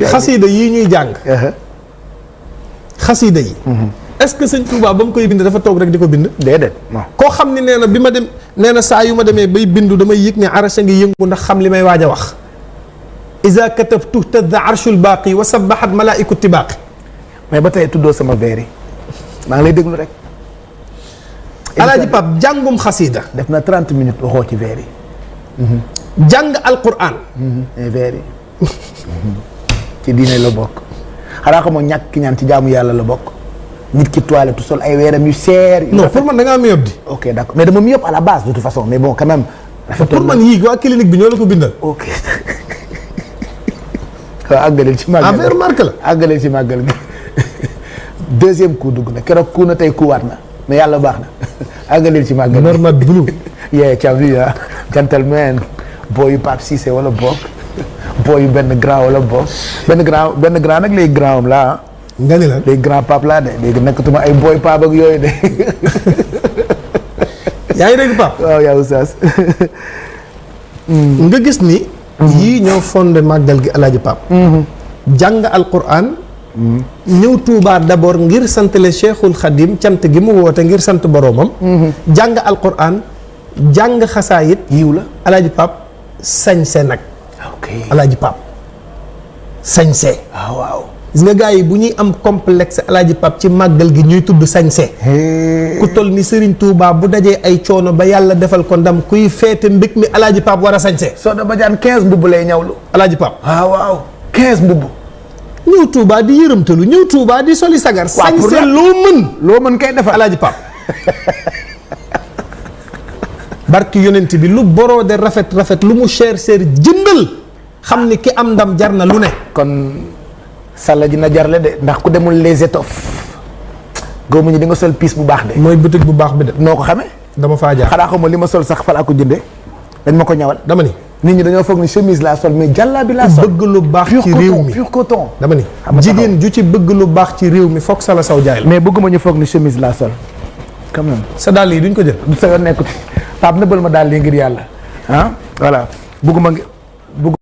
xasiida yii ñuy jàng. xasiida yi. est-ce que sëñ Touba ba mu koy bind dafa toog rek di ko bind. déedéet non. koo xam ni nee na bi ma dem nee na saa yu ma demee bay bindu damay yëg ne arasha ngi yëngu ndax xam li may waaj a wax. iza katabtu tadda arshul baaqi wa sabbahat malaa'iku tibaaqi. mais ba tey tuddoo sama veer yi maa ngi lay déglu rek. Alaaji Pape jàngum xasiida. def na 30 minutes waxoo ci veer yi. jàng Alqur'an. mais veer yi ci diine la bokk. xanaa xamoo ñàkk ki ñaan ci jaamu yàlla la bokk. nit ki toilette sol ay weeram yu seer. non pour man da ngaa miyop di. ok d'accord mais dama miyop à la base de toute façon mais bon quand même. pour man yii waa clinique bi ñoo la ko bindal. ok. waaw àggaleel ci màggal affaire marque la. àggaleel ci màggal gi deuxième coup dugg na keroog coup na tey kuwaat na mais yàlla baax na àggaleel ci màggal gi. normal blue. yee cabi ah gentleman booyu Pape Cissé wala boog booyu benn grand wala boog benn grand nag léegi grand am laa nga ni la léegi grand Pape laa de léegi nekkatuma ay booy Pape ak yooyu de. yaa ngi dégg Pape. waaw yaa oustaz. nga gis ni. yii ñoo fondé màggal gi Alaaji Pape. jàng Alqur'an. ñëw Touba d'abord ngir santale Cheikhul Khadim cant gi mu woote ngir sant boroomam. jàng Alqur'an jàng xasaayit yiw la Alaaji Pape sañse nag. ok Alaaji Pape sañse. waaw. gis nga gars yi bu ñuy am complexe Alaaji Pape ci màggal gi ñuy tudd sañse. ku toll ni Serigne Touba bu dajee ay coono ba yàlla defal ko ndam kuy feete mbég mi Alaaji Pape war a sañse. Soda Badiane 15 mbubb lay ñawlu. Alaaji Pape. waaw 15 mbubb. ñëw Touba di yërëmtalu ñëw Touba di soli sagar. sañse loo mën. loo mën kay defal Alaaji Pape. barki yonent bi lu borode rafet rafet lu mu cher jëndal xam ni ki am ndam jar na lu ne. kon sàlla dina jarle de ndax ku demul les étoffes góobu ñu di nga sol piis bu baax de. mooy boutique bu baax bi de. noo ko xamee. dama faa jaar xanaa xamoo li ma sol sax fa laa ko jëndee dañ ma ko ñawal. dama ni nit ñi dañoo foog ni chemise laa sol mais jàllaa bi laa sol. bëgg lu baax ci réew mi pur coton. dama ni jigéen ju ci bëgg lu baax ci réew mi foog sala saw jaay la. mais bëgguma ñu foog ni chemise laa sol quand même. sa dàll yi duñ ko jël. du sa yoon nekkut Pape nëbbal ma daal lii ngir yàlla ah voilà bëgguma